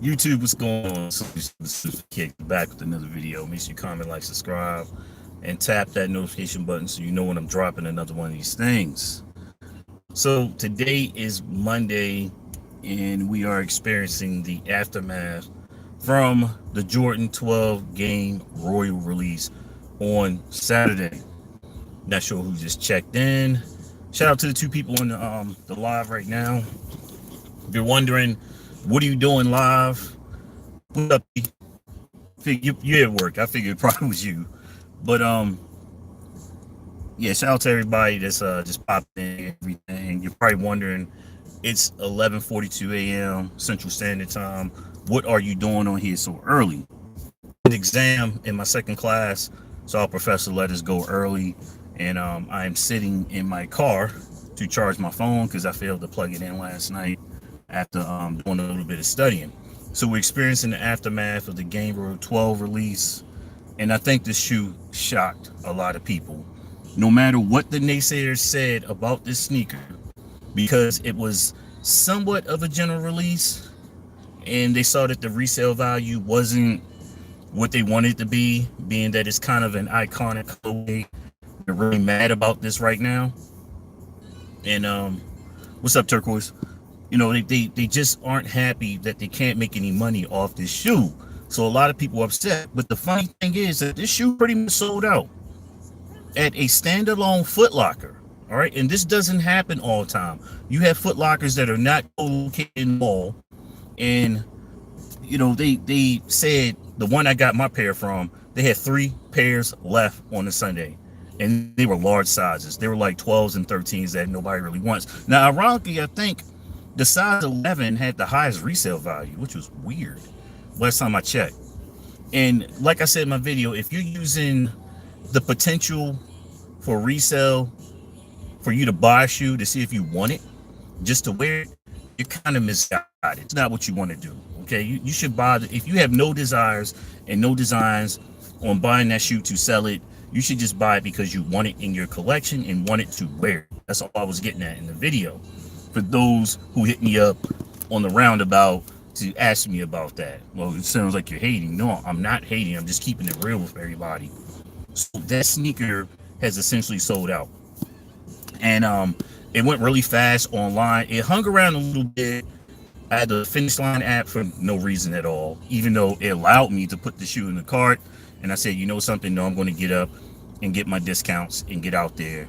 YouTube, what's going on? So this is Kick back with another video. Make sure you comment, like, subscribe, and tap that notification button so you know when I'm dropping another one of these things. So today is Monday, and we are experiencing the aftermath from the Jordan 12 game Royal release on Saturday. Not sure who just checked in. Shout out to the two people in the live right now. If you're wondering, what are you doing live? What's up? You're at work. I figured it probably was you. But yeah, shout out to everybody that's just popped in and everything. You're probably wondering, it's 11:42 a.m. Central Standard Time. What are you doing on here so early? An exam in my second class, so our professor let us go early, and I am sitting in my car to charge my phone because I failed to plug it in last night after doing a little bit of studying. So we're experiencing the aftermath of the Game Road 12 release, and I think this shoe shocked a lot of people. No matter what the naysayers said about this sneaker, because it was somewhat of a general release, and they saw that the resale value wasn't what they wanted it to be, being that it's kind of an iconic colorway. They're really mad about this right now. And what's up, Turquoise? You know, they just aren't happy that they can't make any money off this shoe. So a lot of people are upset. But the funny thing is that this shoe pretty much sold out at a standalone Foot Locker. All right. And this doesn't happen all the time. You have Foot Lockers that are not located in the mall. And, you know, they said the one I got my pair from, they had 3 pairs left on the Sunday. And they were large sizes. They were like 12s and 13s that nobody really wants. Now, ironically, I think the size 11 had the highest resale value, which was weird last time I checked. And like I said in my video, if you're using the potential for resale for you to buy a shoe to see if you want it, just to wear it, you're kind of misguided. It's not what you want to do. Okay, you should buy if you have no desires and no designs on buying that shoe to sell it. You should just buy it because you want it in your collection and want it to wear it. That's all I was getting at in the video. For those who hit me up on the roundabout to ask me about that. Well, it sounds like you're hating. No, I'm not hating. I'm just keeping it real with everybody. So that sneaker has essentially sold out. And it went really fast online. It hung around a little bit. I had the Finish Line app for no reason at all, even though it allowed me to put the shoe in the cart. And I said, you know something? No, I'm going to get up and get my discounts and get out there.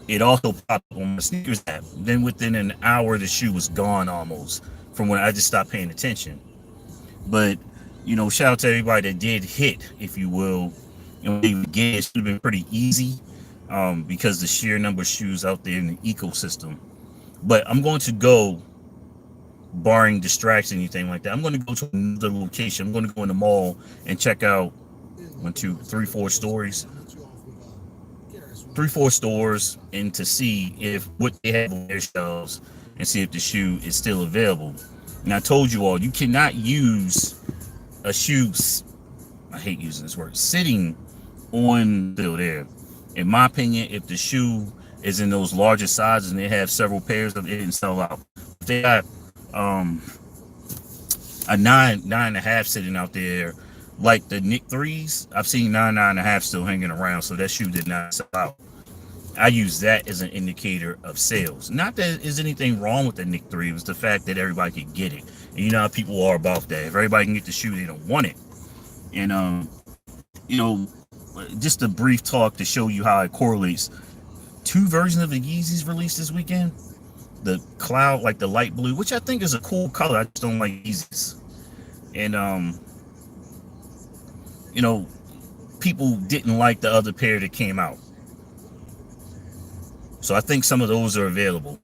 It also popped up on my sneakers app. Then within an hour, the shoe was gone almost from when I just stopped paying attention. But, you know, shout out to everybody that did hit, if you will. You know, again, it should have been pretty easy because the sheer number of shoes out there in the ecosystem. But I'm going to go, barring distraction, anything like that, I'm going to go to another location. I'm going to go in the mall and check out 1, 2, 3, 4 stores. 3, 4 stores, and to see if what they have on their shelves and see if the shoe is still available. And I told you all, you cannot use a shoe, I hate using this word, sitting on still there. In my opinion, if the shoe is in those larger sizes and they have several pairs of it, didn't sell out. If they got a 9.5 sitting out there, like the Nick 3s, I've seen 9.5 still hanging around, so that shoe did not sell out. I use that as an indicator of sales. Not that there's anything wrong with the Nick 3, it was the fact that everybody could get it. And you know how people are about that. If everybody can get the shoe, they don't want it. And you know, just a brief talk to show you how it correlates. 2 versions of the Yeezys released this weekend. The cloud, like the light blue, which I think is a cool color. I just don't like Yeezys. And you know, people didn't like the other pair that came out. So I think some of those are available.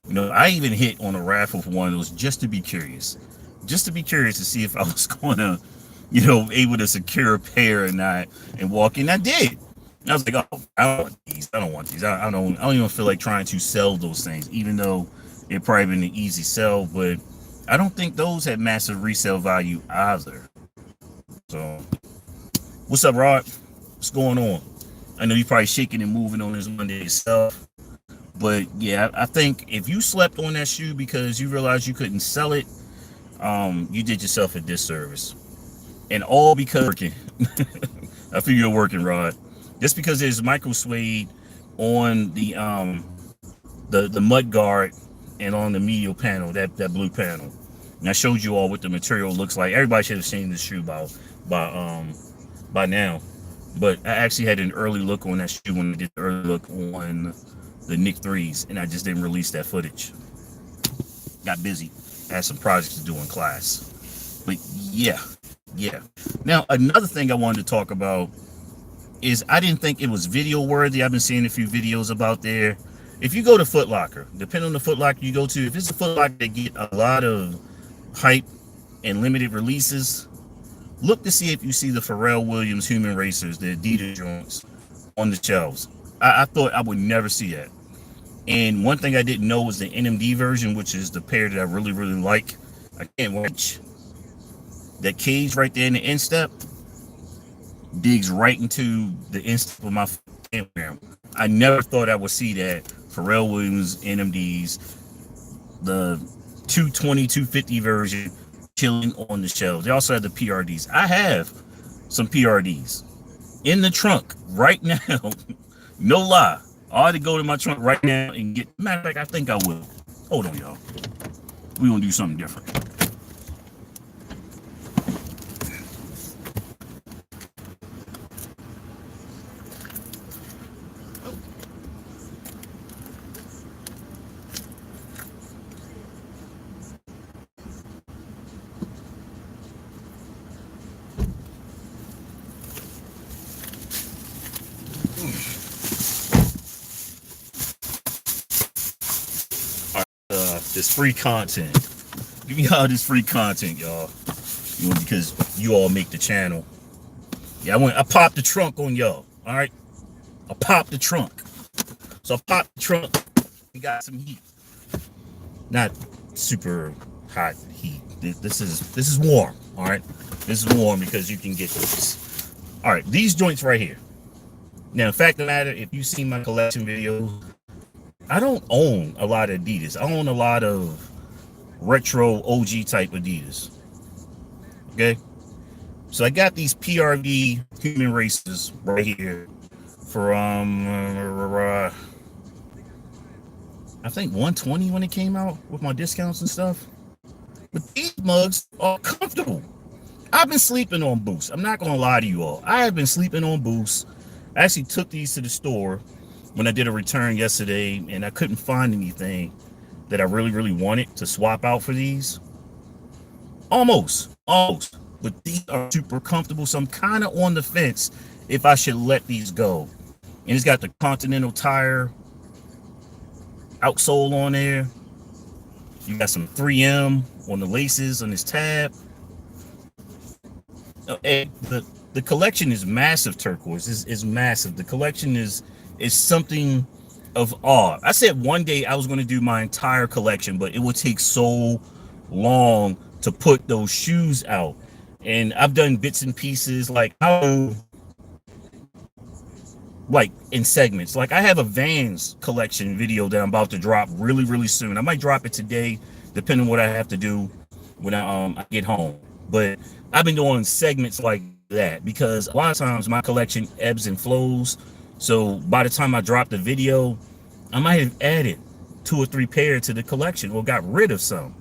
You know, I even hit on a raffle for one of those just to be curious. Just to be curious to see if I was going to, you know, able to secure a pair or not and walk in. I did. I was like, oh, I don't want these. I don't want these. I don't even feel like trying to sell those things, even though it probably been an easy sell. But I don't think those had massive resale value either. So, what's up, Rod? What's going on? I know you're probably shaking and moving on this Monday itself. But yeah, I think if you slept on that shoe because you realized you couldn't sell it, you did yourself a disservice. And all because working. I feel you're working, Rod. Just because there's micro suede on the mud guard and on the medial panel, that blue panel. And I showed you all what the material looks like. Everybody should have seen this shoe by by now. But I actually had an early look on that shoe when I did the early look on the Nick 3s, and I just didn't release that footage. Got busy. I had some projects to do in class. But yeah. Now, another thing I wanted to talk about is I didn't think it was video worthy. I've been seeing a few videos about there. If you go to Foot Locker, depending on the Foot Locker you go to, if it's a Foot Locker that get a lot of hype and limited releases, look to see if you see the Pharrell Williams Human Racers, the Adidas joints, on the shelves. I thought I would never see that. And one thing I didn't know was the NMD version, which is the pair that I really like. I can't wait. That cage right there in the instep digs right into the instep of my camera. I never thought I would see that Pharrell Williams NMDs, the 220, 250 version, chilling on the shelves. They also have the PRDs. I have some PRDs in the trunk right now. No lie. I ought to go to my trunk right now and get. Matter of fact, I think I will. Hold on, y'all. We're gonna do something different. This free content. Give me all this free content, y'all. Because you all make the channel. Yeah, I popped the trunk on y'all. All right, I popped the trunk. So I popped the trunk. We got some heat. Not super hot heat. This is warm. All right, this is warm because you can get this. All right, these joints right here. Now, the fact of the matter, if you see my collection videos, I don't own a lot of Adidas. I own a lot of retro OG type Adidas. Okay, so I got these PRV Human Racers right here for I think 120 when it came out with my discounts and stuff. But these mugs are comfortable. I've been sleeping on Boost. I'm not gonna lie to you all. I have been sleeping on Boost. I actually took these to the store when I did a return yesterday, and I couldn't find anything that I really wanted to swap out for these. Almost. But these are super comfortable, so I'm kind of on the fence if I should let these go. And it's got the Continental Tire outsole on there. You got some 3M on the laces on this tab. And the collection is massive, Turquoise. Is massive. The collection is something of awe. I said one day I was going to do my entire collection, but it would take so long to put those shoes out. And I've done bits and pieces, like in segments. Like I have a Vans collection video that I'm about to drop really soon. I might drop it today, depending on what I have to do when I get home. But I've been doing segments like that because a lot of times my collection ebbs and flows. So by the time I drop the video, I might have added 2 or 3 pair to the collection or got rid of some.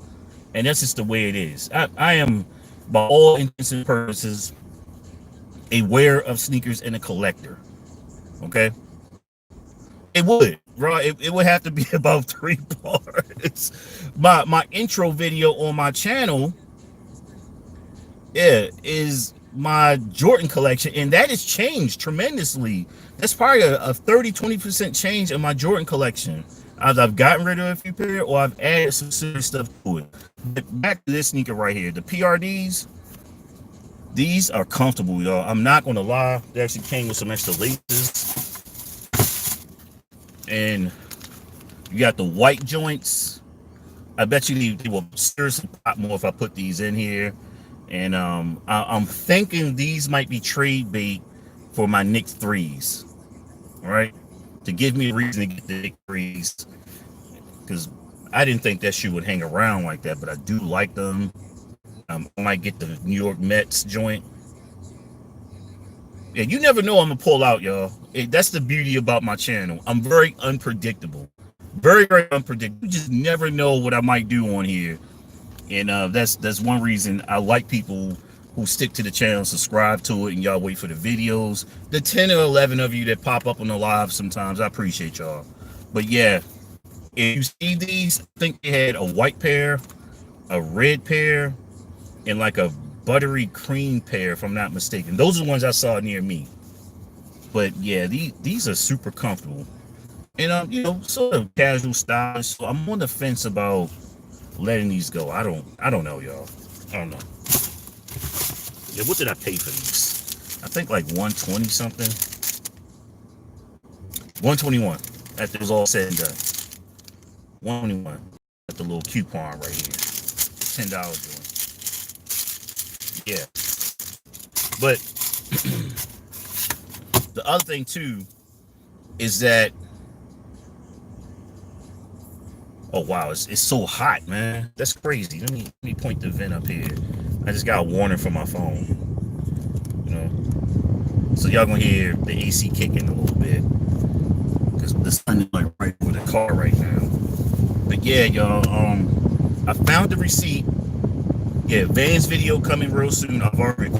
And that's just the way it is. I am, by all intents and purposes, a wearer of sneakers and a collector. Okay? It would, right? It would have to be about 3 parts. My intro video on my channel, is my Jordan collection, and that has changed tremendously. That's probably a 30-20% change in my Jordan collection. Either I've gotten rid of a few pair or I've added some serious stuff to it. But back to this sneaker right here, the PRDs. These are comfortable, y'all. I'm not gonna lie. They actually came with some extra laces, and you got the white joints. I bet you they will seriously pop more if I put these in here. And I'm thinking these might be trade bait for my Nick 3s, all right? To give me a reason to get the Nick 3s, because I didn't think that shoe would hang around like that, but I do like them. I might get the New York Mets joint. Yeah, you never know I'm gonna pull out, y'all. That's the beauty about my channel. I'm very unpredictable, very very unpredictable. You just never know what I might do on here, and that's one reason I like people who stick to the channel, subscribe to it, and y'all wait for the videos. The 10 or 11 of you that pop up on the live sometimes, I appreciate y'all. But yeah, if you see these, I think they had a white pair, a red pair, and like a buttery cream pair, if I'm not mistaken. Those are the ones I saw near me. But yeah, these are super comfortable, and you know, sort of casual stylish. So I'm on the fence about letting these go. I don't know, y'all. I don't know. Yeah, what did I pay for these? I think like 120 something. 121 after it was all said and done. 121 at the little coupon right here. $10 joint. Yeah. But the other thing too is that, oh wow, it's so hot, man. That's crazy. Let me point the vent up here. I just got a warning from my phone. You know, so y'all gonna hear the AC kicking a little bit because the sun is like right over the car right now. But yeah, y'all, I found the receipt. Yeah, Van's video coming real soon. I've already.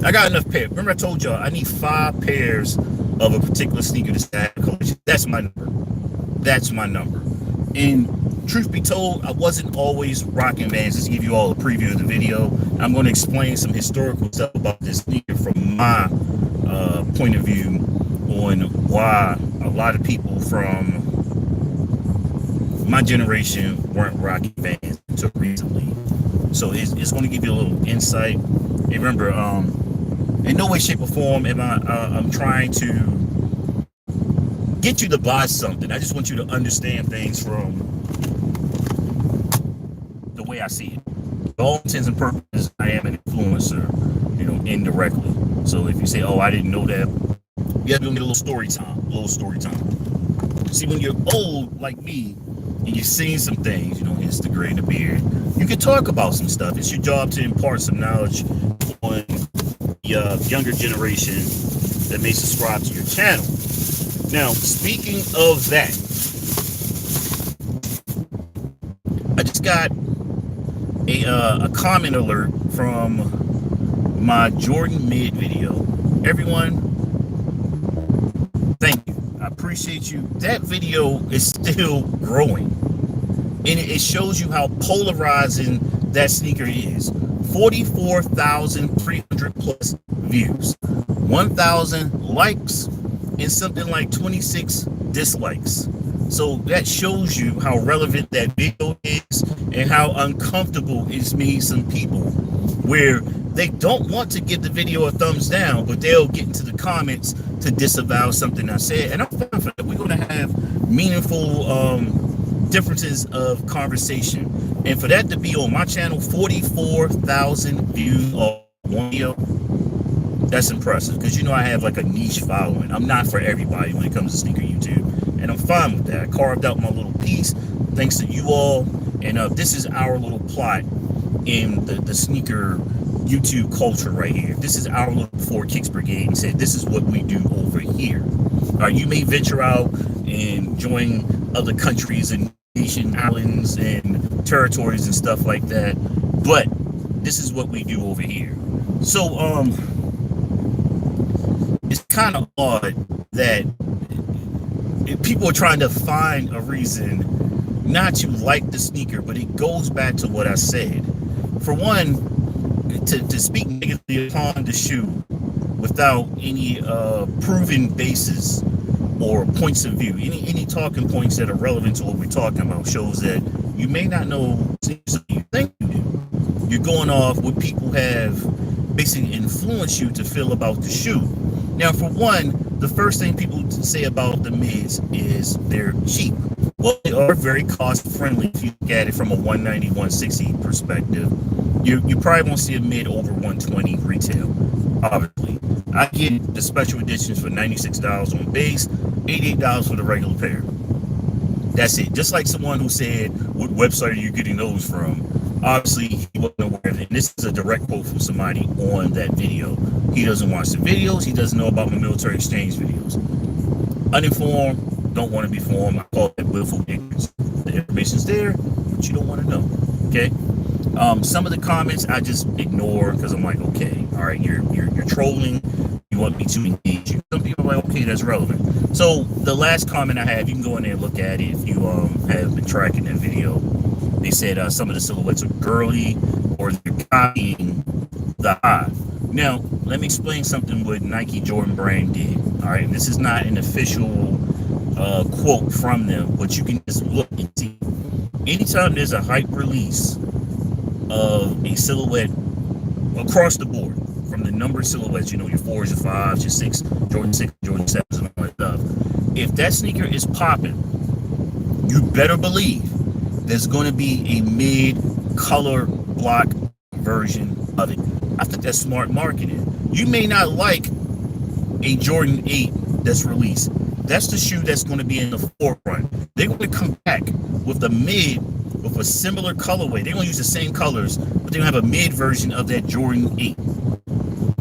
I got enough pairs. Remember I told y'all I need 5 pairs of a particular sneaker to stack collection. That's my number. That's my number. And truth be told, I wasn't always rocking Vans. Just to give you all a preview of the video, I'm going to explain some historical stuff about this sneaker from my point of view on why a lot of people from my generation weren't rocking Vans until recently. So it's going to give you a little insight. And remember, in no way, shape, or form am I'm trying to get you to buy something. I just want you to understand things from the way I see it. For all intents and purposes, I am an influencer, you know, indirectly. So if you say, "Oh, I didn't know that," you have to get a little story time. A little story time. See, when you're old like me and you've seen some things, you know, hence the gray and the beard, you can talk about some stuff. It's your job to impart some knowledge on the younger generation that may subscribe to your channel. Now, speaking of that, I just got a comment alert from my Jordan Mid video. Everyone, thank you. I appreciate you. That video is still growing, and it shows you how polarizing that sneaker is. 44,300 plus views, 1,000 likes, and something like 26 dislikes. So that shows you how relevant that video is and how uncomfortable it's made some people, where they don't want to give the video a thumbs down, but they'll get into the comments to disavow something I said. And I'm fine for that. We're going to have meaningful differences of conversation. And for that to be on my channel, 44,000 views on one video, that's impressive, because you know I have like a niche following. I'm not for everybody when it comes to sneaker YouTube, and I'm fine with that. I carved out my little piece thanks to you all, and this is our little plot in the sneaker YouTube culture right here. This is our little 4 Kicks Brigade, and said this is what we do over here. You may venture out and join other countries and nation islands and territories and stuff like that, but this is what we do over here. So it's kind of odd that people are trying to find a reason not to like the sneaker, but it goes back to what I said. For one, to speak negatively upon the shoe without any proven basis or points of view, any talking points that are relevant to what we're talking about, shows that you may not know what you think you do. You're going off what people have basically influenced you to feel about the shoe. Now, for one, the first thing people say about the mids is they're cheap. Well, they are very cost friendly if you look at it from a 190, 160 perspective. You probably won't see a mid over 120 retail, obviously. I get the special editions for $96 on base, $88 for the regular pair. That's it. Just like someone who said, what website are you getting those from? Obviously, he wasn't aware of it. And this is a direct quote from somebody on that video. He doesn't watch the videos. He doesn't know about my military exchange videos. Uninformed, don't want to be formed. I call it willful ignorance. The information's there, but you don't want to know. Okay. Some of the comments I just ignore because I'm like, okay, all right, you're trolling. You want me to engage you. Some people are like, okay, that's relevant. So the last comment I have, you can go in there and look at it if you have been tracking that video. They said some of the silhouettes are girly or they're copying the Hive. Now, let me explain something what Nike Jordan Brand did. All right, this is not an official quote from them, but you can just look and see. Anytime there's a hype release of a silhouette across the board, from the number of silhouettes, you know, your 4s, your 5s, your 6, Jordan 6, Jordan 7s, and all that stuff. If that sneaker is popping, you better believe there's going to be a mid-color block version of it. I think that's smart marketing. You may not like a Jordan 8 that's released. That's the shoe that's going to be in the forefront. They're going to come back with a mid, with a similar colorway. They're going to use the same colors, but they're going to have a mid version of that Jordan 8.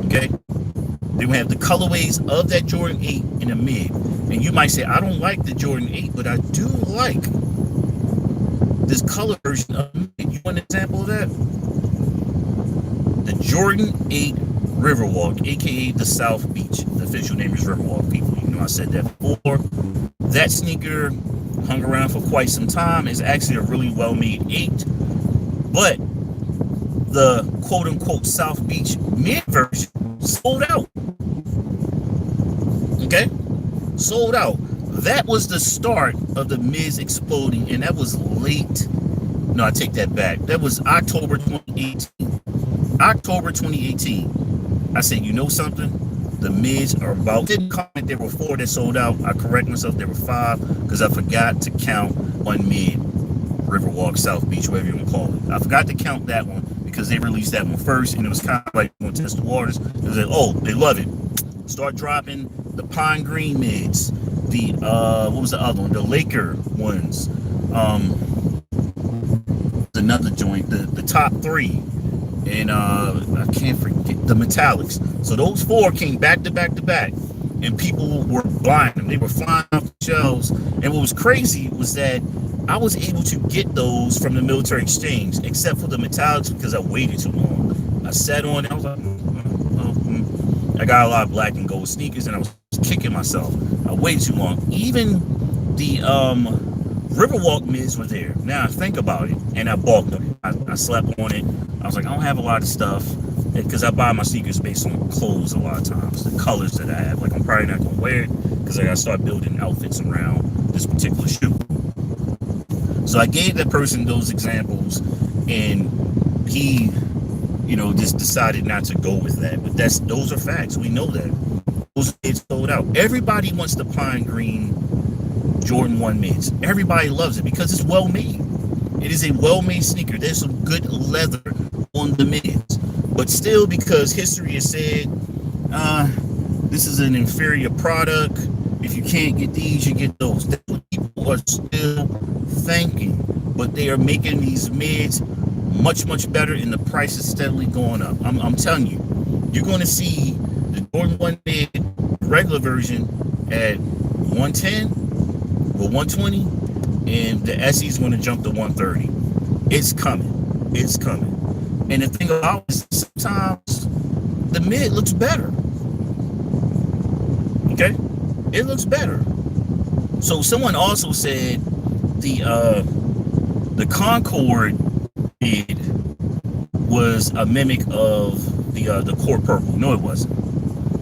Okay? They're going to have the colorways of that Jordan 8 in a mid. And you might say, I don't like the Jordan 8, but I do like this color version of it. You want an example of that? The Jordan 8 Riverwalk, aka the South Beach. The official name is Riverwalk, people. You know I said that before. That sneaker hung around for quite some time. It's actually a really well-made 8. But the quote-unquote South Beach mid version sold out. Okay? Sold out. That was the start of the mids exploding, and that was late. No, I take that back. That was October 2018. October 2018. I said, you know something? The mids are about. Didn't comment there were 4 that sold out. I correct myself. There were 5 because I forgot to count one mid, Riverwalk, South Beach, whatever you want to call it. I forgot to count that one because they released that one first, and it was kind of like going to test the waters. It was like, oh, they love it. Start dropping the Pine Green mids. The what was the other one? The Laker ones. Another joint. The top 3. And I can't forget the metallics. So those 4 came back to back to back, and people were buying them. They were flying off the shelves. And what was crazy was that I was able to get those from the military exchange, except for the metallics because I waited too long. I sat on it. I was like, I got a lot of black and gold sneakers, and I was kicking myself. I waited too long. Even the Riverwalk mids were there. Now think about it, and I bought them. I slept on it. I was like, I don't have a lot of stuff because I buy my sneakers based on clothes a lot of times, the colors that I have. Like, I'm probably not gonna wear it because I gotta start building outfits around this particular shoe. So I gave that person those examples, and he, you know, just decided not to go with that. But those are facts. We know that. Those mids sold out. Everybody wants the Pine Green Jordan 1 mids. Everybody loves it because it's well made. It is a well-made sneaker. There's some good leather on the mids. But still, because history has said, this is an inferior product. If you can't get these, you get those. That's what people are still thinking. But they are making these mids much, much better, and the price is steadily going up. I'm telling you, you're going to see the Jordan 1 mid regular version at 110 or 120, and the SE is going to jump to 130. It's coming. It's coming. And the thing about it is sometimes the mid looks better. Okay? It looks better. So someone also said the Concord mid was a mimic of the core purple. No, it wasn't.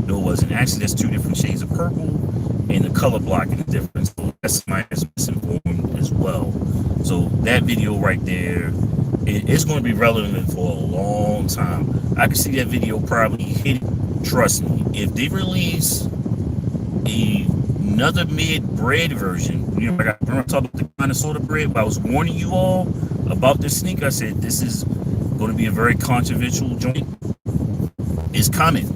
No, it wasn't. Actually, that's 2 different shades of purple, and the color blocking is different. So that's my misinformed as well. So that video right there, it's going to be relevant for a long time. I can see that video probably hit. Trust me, if they release another mid bread version, you know, I got to talk about the kind of sort of bread, but I was warning you all about this sneaker. I said this is going to be a very controversial joint. It's coming.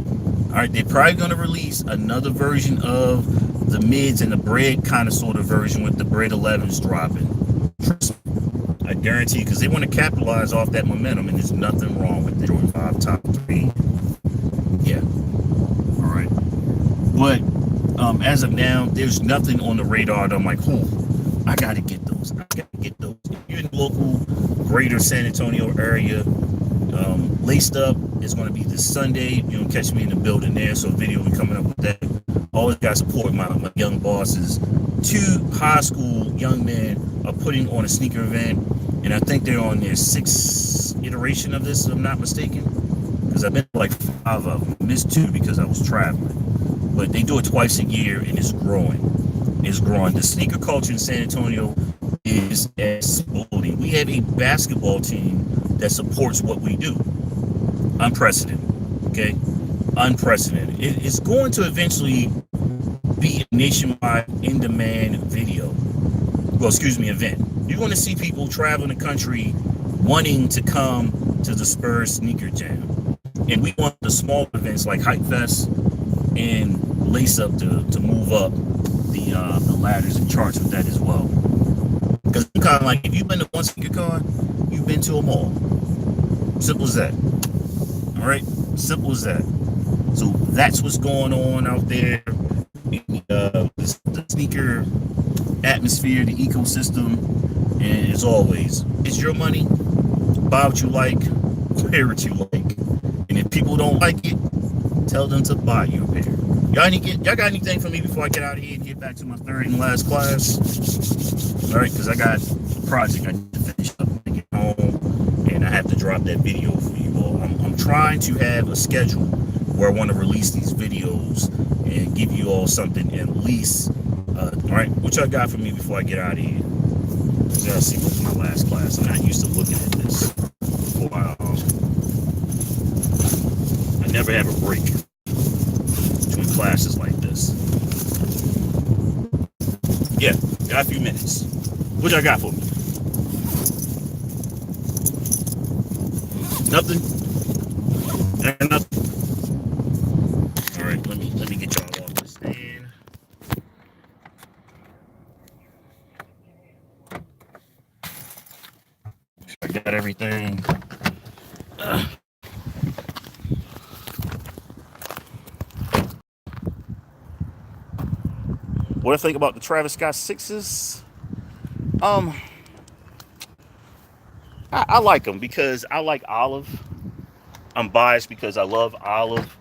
All right, they're probably going to release another version of the mids and the bread kind of sort of version with the bread 11s dropping. Trust me, I guarantee, because they want to capitalize off that momentum, and there's nothing wrong with the Jordan 5 top 3. Yeah. All right. But as of now, there's nothing on the radar that I'm like, I got to get those. I got to get those. If you're in the local greater San Antonio area, Laced Up is going to be this Sunday. You're going to catch me in the building there, so a video will be coming up with that. Always got to support my young bosses. 2 high school young men are putting on a sneaker event, and I think they're on their 6th iteration of this, if I'm not mistaken, because I've been to like 5 of them. Missed 2 because I was traveling. But they do it twice a year, and it's growing. It's growing. The sneaker culture in San Antonio is exploding. We have a basketball team that supports what we do. Unprecedented. Okay? Unprecedented. It's going to eventually be a nationwide in-demand event. You're going to see people traveling the country wanting to come to the Spurs sneaker jam. And we want the small events like Hype Fest and Lace Up to move up the ladders and charts with that as well. Because I'm kind of like, if you've been to one sneaker con, you've been to them all. Simple as that. All right? Simple as that. So that's what's going on out there in the sneaker atmosphere, the ecosystem. And as always, it's your money. Buy what you like, wear what you like. And if people don't like it, tell them to buy you a pair. Y'all got anything for me before I get out of here and get back to my 3rd and last class? All right, because I got a project I need to finish up when I get home, and I have to drop that video for you all. I'm trying to have a schedule where I want to release these videos and give you all something at least. All right, what y'all got for me before I get out of here? Let's see, what's my last class? I'm not used to looking at this. Wow. I never have a break between classes like this. Yeah, got a few minutes. What y'all got for me? Nothing? Nothing? All right, let me get y'all off the stand. I got everything. What I think about the Travis Scott 6s? I like them because I like olive. I'm biased because I love olive.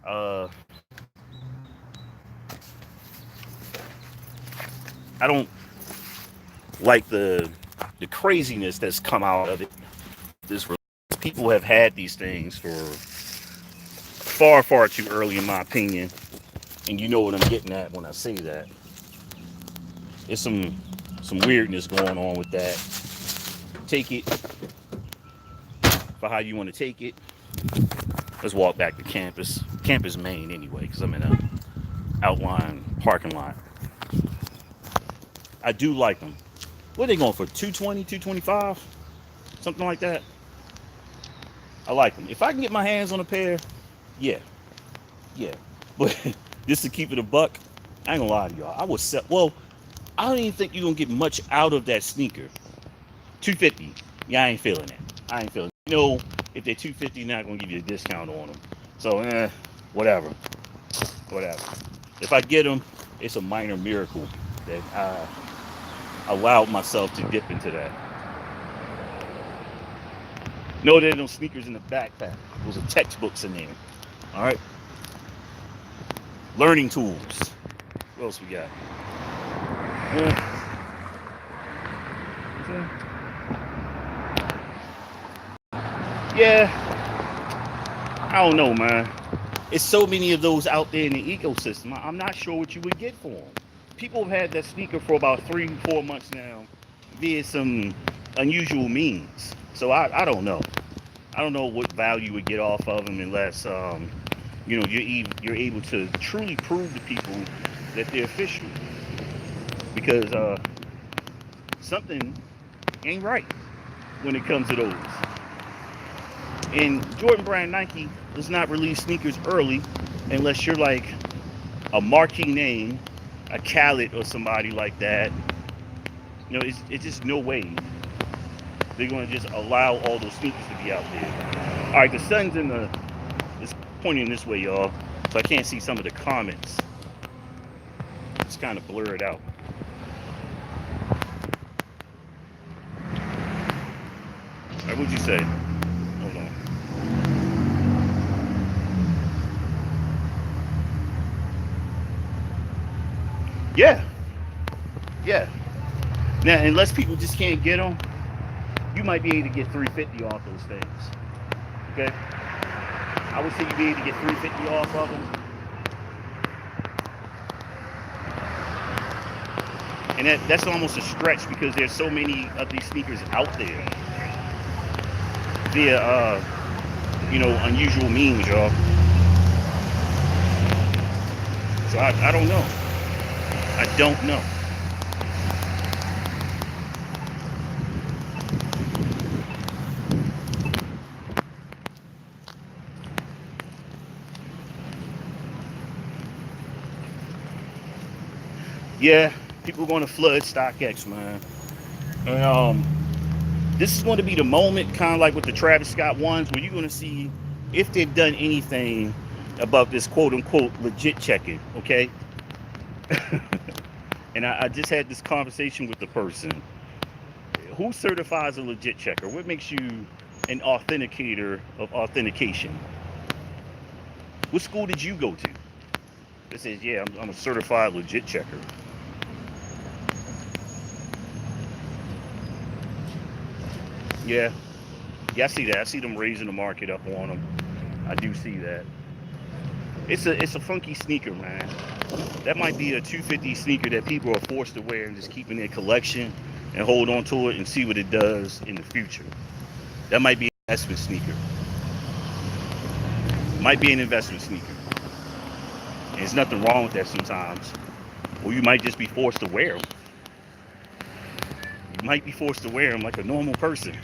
I don't like the craziness that's come out of it. People have had these things for far too early, in my opinion. And you know what I'm getting at when I say that. There's some weirdness going on with that. Take it for how you want to take it. Let's walk back to campus. Campus Main anyway, because I'm in a outlying parking lot. I do like them. What are they going for? 220, 225? Something like that. I like them. If I can get my hands on a pair, yeah. But just to keep it a buck, I ain't gonna lie to y'all. I was set. Well, I don't even think you're gonna get much out of that sneaker. 250. Yeah, I ain't feeling it. You know, if they're 250, not gonna give you a discount on them. So, whatever. If I get them, it's a minor miracle that I allowed myself to dip into that. No, there are no sneakers in the backpack. Those are textbooks in there. All right. Learning tools. What else we got? Yeah. I don't know, man. It's so many of those out there in the ecosystem. I'm not sure what you would get for them. People have had that sneaker for about 3-4 months now via some unusual means. So I don't know. I don't know what value you would get off of them unless you're able to truly prove to people that they're official. Because something ain't right when it comes to those. And Jordan Brand Nike does not release sneakers early unless you're like a marquee name, a Khaled or somebody like that. You know, it's just no way They're going to just allow all those sneakers to be out there. All right, the sun's it's pointing this way, y'all, so I can't see some of the comments. It's kind of blurred out. All right, what'd you say? Hold on. Yeah, yeah. Now, unless people just can't get them, you might be able to get 350 off those things. Okay, I would say you'd be able to get 350 off of them, and that's almost a stretch because there's so many of these sneakers out there via unusual means, y'all. So I don't know. I don't know. Yeah, people are going to flood StockX, man. And, this is going to be the moment, kind of like with the Travis Scott ones, where you're going to see if they've done anything about this quote-unquote legit checking, okay? And I just had this conversation with the person. Who certifies a legit checker? What makes you an authenticator of authentication? What school did you go to? It says, yeah, I'm a certified legit checker. Yeah, I see that. I see them raising the market up on them. I do see that. It's a funky sneaker, man. That might be a 250 sneaker that people are forced to wear and just keep in their collection and hold on to it and see what it does in the future. That might be an investment sneaker. Might be an investment sneaker. And there's nothing wrong with that sometimes. Or you might just be forced to wear them. You might be forced to wear them like a normal person.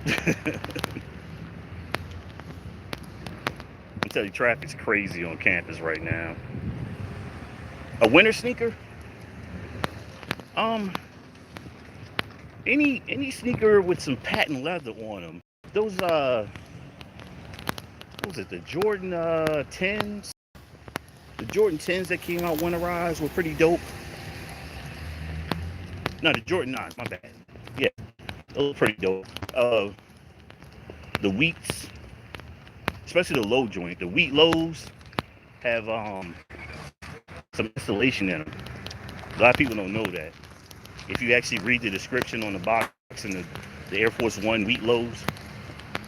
I tell you, traffic's crazy on campus right now. A winter sneaker? Any sneaker with some patent leather on them. Those what was it? The Jordan 10s. The Jordan 10s that came out winterized were pretty dope. No, the Jordan 9s. My bad. Yeah, those were pretty dope. The wheats, especially the low joint, the wheat lows have some insulation in them. A lot of people don't know that. If you actually read the description on the box and the Air Force One wheat lows,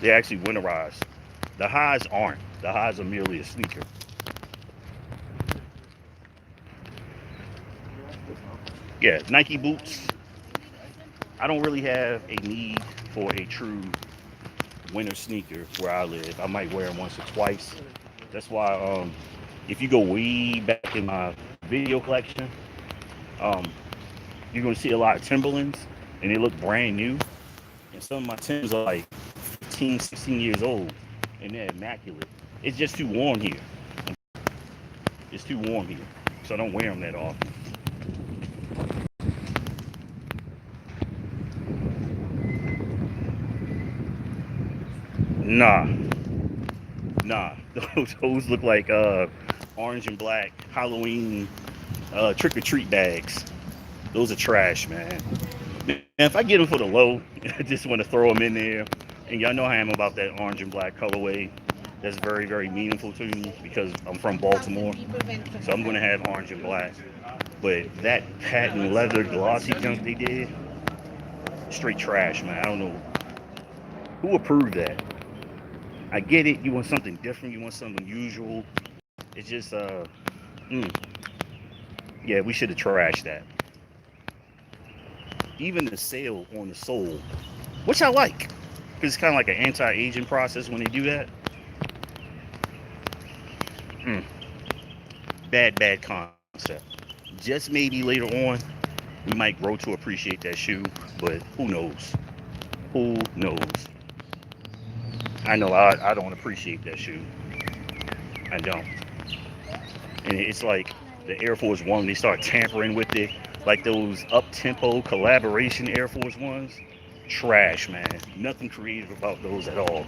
they're actually winterized. The highs aren't. The highs are merely a sneaker. Yeah, Nike boots. I don't really have a need for a true winter sneaker where I live. I might wear them once or twice. That's why if you go way back in my video collection, um, you're gonna see a lot of Timberlands and they look brand new. And some of my Timbs are like 15, 16 years old and they're immaculate. It's just too warm here. It's too warm here. So I don't wear them that often. Nah, nah. Those look like orange and black Halloween trick-or-treat bags. Those are trash, man. And if I get them for the low, I just want to throw them in there. And y'all know how I am about that orange and black colorway. That's very, very meaningful to me because I'm from Baltimore. So I'm going to have orange and black. But that patent leather glossy junk they did, straight trash, man. I don't know who approved that. I get it. You want something different. You want something unusual. It's just, yeah, we should have trashed that. Even the sale on the sole, which I like, because it's kind of like an anti-aging process when they do that. Bad concept. Just maybe later on, we might grow to appreciate that shoe, but who knows? Who knows? I know I don't appreciate that shoe. I don't. And it's like the Air Force One, they start tampering with it, like those up-tempo collaboration Air Force Ones. Trash, man. Nothing creative about those at all.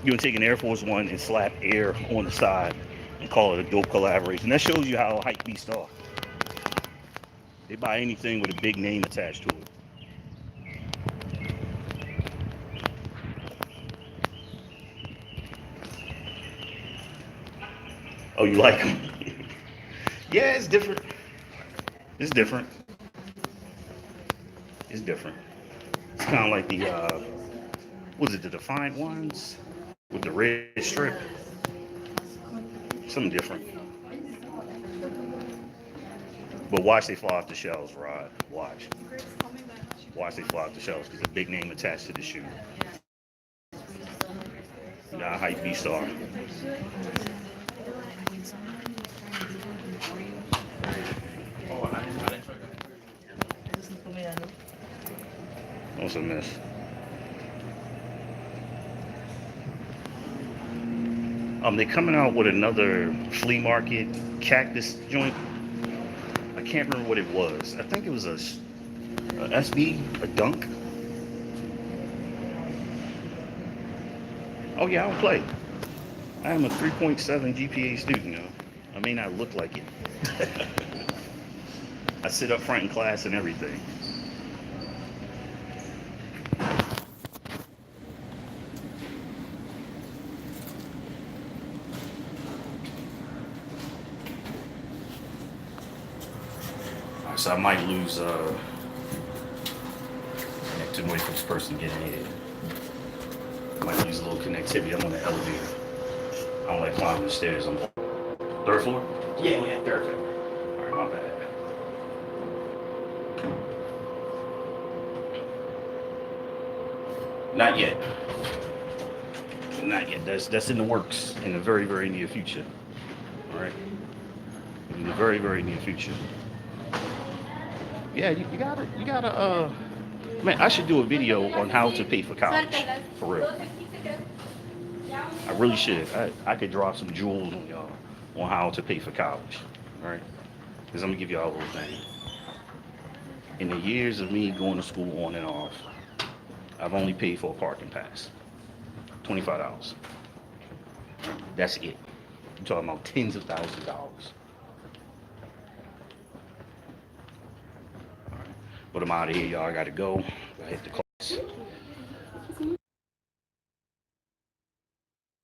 You can take an Air Force One and slap Air on the side and call it a dope collaboration. That shows you how hype beasts are. They buy anything with a big name attached to it. Oh, you like them? Yeah, it's different. It's different. It's different. It's kind of like the, was it the Defiant ones with the red strip? Something different. But watch they fly off the shelves, Rod. Watch. Watch they fly off the shelves because a big name attached to the shoe. Nah, hype beast are. What's a miss? They're coming out with another flea market cactus joint. I can't remember what it was. I think it was a SB, a dunk. Oh yeah, I'll play. I am a 3.7 GPA student, you know. I may not look like it. I sit up front in class and everything. So I might lose connected away from this person getting here. I might lose a little connectivity. I'm on the elevator. I don't like climbing the stairs. I'm third floor? Yeah, third floor. Alright, my bad. Not yet. Not yet. That's in the works in the very, very near future. Alright? In the very, very near future. Yeah, you gotta, man, I should do a video on how to pay for college, for real. I really should. I could drop some jewels on y'all on how to pay for college, all right? Because I'm gonna give y'all a little thing. In the years of me going to school on and off, I've only paid for a parking pass, $25. That's it. I'm talking about tens of thousands of dollars. But I'm out of here, y'all. I gotta go. I hit the call.